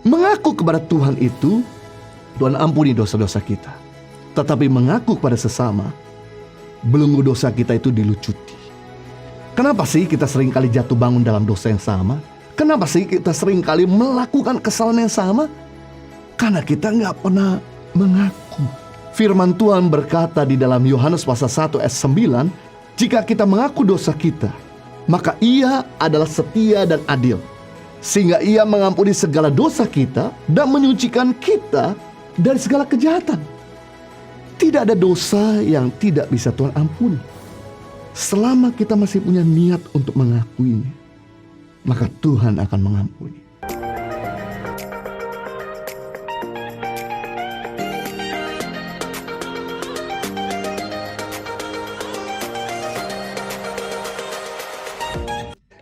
Mengaku kepada Tuhan itu, Tuhan ampuni dosa-dosa kita. Tetapi mengaku kepada sesama, belenggu dosa kita itu dilucuti. Kenapa sih kita seringkali jatuh bangun dalam dosa yang sama? Kenapa sih kita seringkali melakukan kesalahan yang sama? Karena kita nggak pernah mengaku. Firman Tuhan berkata di dalam Yohanes pasal 1 ayat 9, jika kita mengaku dosa kita, maka Ia adalah setia dan adil, sehingga Ia mengampuni segala dosa kita dan menyucikan kita dari segala kejahatan. Tidak ada dosa yang tidak bisa Tuhan ampuni. Selama kita masih punya niat untuk mengakuinya, maka Tuhan akan mengampuni.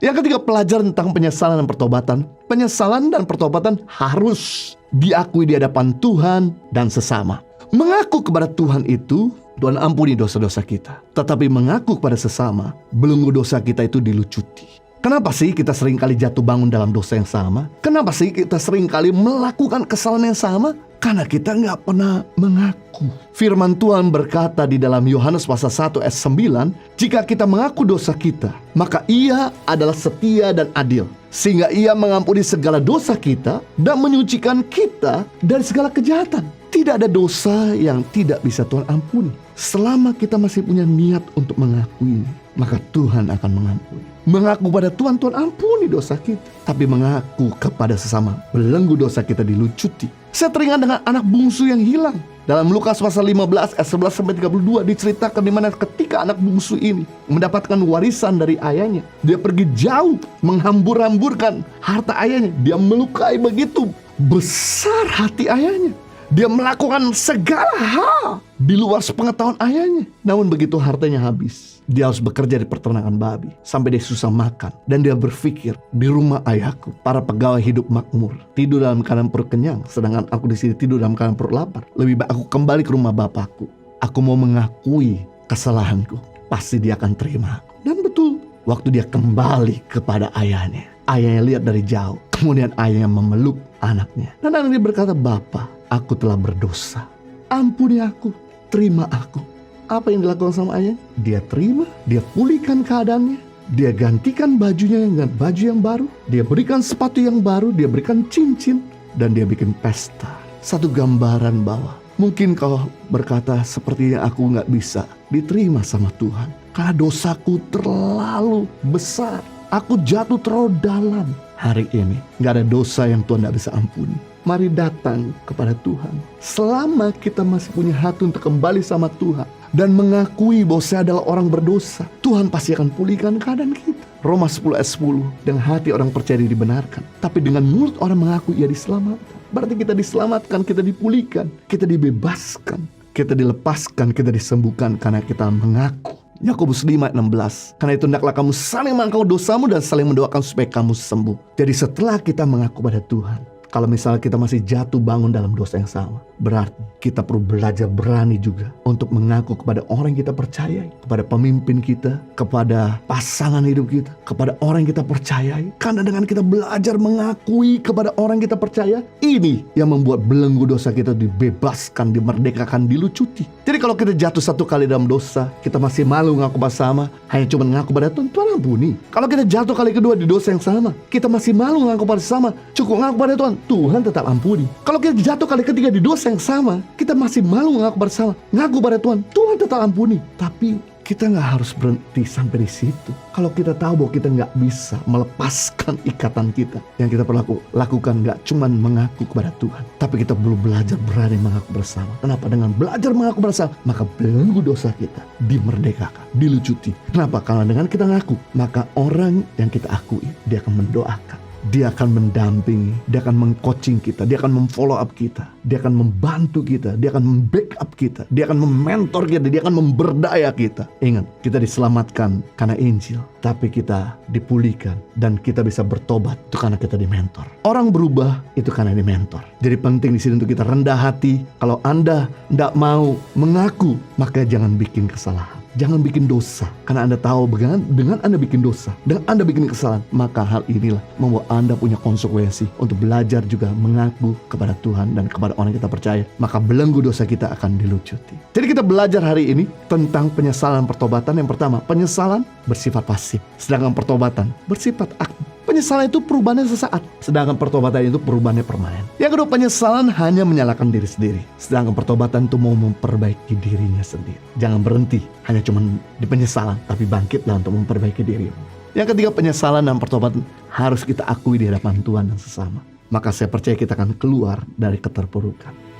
Yang ketiga, pelajaran tentang penyesalan dan pertobatan. Penyesalan dan pertobatan harus diakui di hadapan Tuhan dan sesama. Mengaku kepada Tuhan itu, Tuhan ampuni dosa-dosa kita. Tetapi mengaku kepada sesama, belenggu dosa kita itu dilucuti. Kenapa sih kita seringkali jatuh bangun dalam dosa yang sama? Kenapa sih kita seringkali melakukan kesalahan yang sama? Karena kita nggak pernah mengaku. Firman Tuhan berkata di dalam Yohanes pasal 1 ayat 9, jika kita mengaku dosa kita, maka Ia adalah setia dan adil, sehingga Ia mengampuni segala dosa kita dan menyucikan kita dari segala kejahatan. Tidak ada dosa yang tidak bisa Tuhan ampuni. Selama kita masih punya niat untuk mengakuinya, maka Tuhan akan mengampuni. Mengaku pada Tuhan, Tuhan ampuni dosa kita. Tapi mengaku kepada sesama, belenggu dosa kita dilucuti. Saya teringat dengan anak bungsu yang hilang. Dalam Lukas pasal 15 ayat 11-32 diceritakan di mana ketika anak bungsu ini mendapatkan warisan dari ayahnya, dia pergi jauh menghambur-hamburkan harta ayahnya. Dia melukai begitu besar hati ayahnya. Dia melakukan segala hal di luar sepengetahuan ayahnya. Namun begitu hartanya habis, dia harus bekerja di peternakan babi sampai dia susah makan. Dan dia berpikir, di rumah ayahku para pegawai hidup makmur, tidur dalam keadaan perut kenyang, sedangkan aku di sini tidur dalam keadaan perut lapar. Lebih baik aku kembali ke rumah bapakku. Aku mau mengakui kesalahanku, pasti dia akan terima aku. Dan betul, waktu dia kembali kepada ayahnya, ayahnya lihat dari jauh. Kemudian ayahnya memeluk anaknya. Dan anaknya berkata, "Bapa, aku telah berdosa. Ampuni aku, terima aku." Apa yang dilakukan sama ayah? Dia terima, dia pulihkan keadaannya, dia gantikan bajunya dengan baju yang baru, dia berikan sepatu yang baru, dia berikan cincin, dan dia bikin pesta. Satu gambaran bahwa mungkin kau berkata, sepertinya aku gak bisa diterima sama Tuhan karena dosaku terlalu besar, aku jatuh terlalu dalam. Hari ini gak ada dosa yang Tuhan gak bisa ampuni. Mari datang kepada Tuhan. Selama kita masih punya hati untuk kembali sama Tuhan dan mengakui bahwa saya adalah orang berdosa, Tuhan pasti akan pulihkan keadaan kita. Roma 10 ayat 10, dengan hati orang percaya dibenarkan, tapi dengan mulut orang mengaku ia diselamatkan. Berarti kita diselamatkan, kita dipulihkan, kita dibebaskan, kita dilepaskan, kita disembuhkan karena kita mengaku. Yakobus 5 ayat 16, karena itu hendaklah kamu saling mengaku dosamu dan saling mendoakan supaya kamu sembuh. Jadi setelah kita mengaku pada Tuhan, kalau misalnya kita masih jatuh bangun dalam dosa yang sama, berarti kita perlu belajar berani juga untuk mengaku kepada orang yang kita percayai, kepada pemimpin kita, kepada pasangan hidup kita, kepada orang yang kita percayai. Karena dengan kita belajar mengakui kepada orang yang kita percaya, ini yang membuat belenggu dosa kita dibebaskan, dimerdekakan, dilucuti. Jadi kalau kita jatuh satu kali dalam dosa, kita masih malu ngaku bersama, hanya cuma ngaku pada Tuhan, Tuhan ampuni. Kalau kita jatuh kali kedua di dosa yang sama, kita masih malu ngaku pada sama, cukup ngaku pada Tuhan, Tuhan tetap ampuni. Kalau kita jatuh kali ketiga di dosa yang sama, kita masih malu ngaku bersama, ngaku pada Tuhan, Tuhan tetap ampuni. Tapi kita nggak harus berhenti sampai di situ. Kalau kita tahu bahwa kita nggak bisa melepaskan ikatan kita, yang kita perlu lakukan nggak cuma mengaku kepada Tuhan, tapi kita perlu belajar berani mengaku bersama. Kenapa? Dengan belajar mengaku bersama, maka belenggu dosa kita dimerdekakan, dilucuti. Kenapa? Karena dengan kita ngaku, maka orang yang kita akui, dia akan mendoakan. Dia akan mendampingi, dia akan meng-coaching kita, dia akan mem-follow up kita, dia akan membantu kita, dia akan mem-backup kita, dia akan mementor kita, dia akan memberdaya kita. Ingat, kita diselamatkan karena Injil, tapi kita dipulihkan dan kita bisa bertobat itu karena kita dimentor. Orang berubah itu karena dimentor. Jadi penting di sini untuk kita rendah hati. Kalau Anda tidak mau mengaku, maka jangan bikin kesalahan. Jangan bikin dosa. Karena Anda tahu dengan Anda bikin dosa, dengan Anda bikin kesalahan, maka hal inilah membuat Anda punya konsekuensi untuk belajar juga mengaku kepada Tuhan dan kepada orang yang kita percaya. Maka belenggu dosa kita akan dilucuti. Jadi kita belajar hari ini tentang penyesalan pertobatan. Yang pertama, penyesalan bersifat pasif, sedangkan pertobatan bersifat aktif. Penyesalan itu perubahannya sesaat, sedangkan pertobatan itu perubahannya permanen. Yang kedua, penyesalan hanya menyalahkan diri sendiri, sedangkan pertobatan itu mau memperbaiki dirinya sendiri. Jangan berhenti hanya cuma di penyesalan, tapi bangkitlah untuk memperbaiki diri. Yang ketiga, penyesalan dan pertobatan harus kita akui di hadapan Tuhan dan sesama. Maka saya percaya kita akan keluar dari keterpurukan.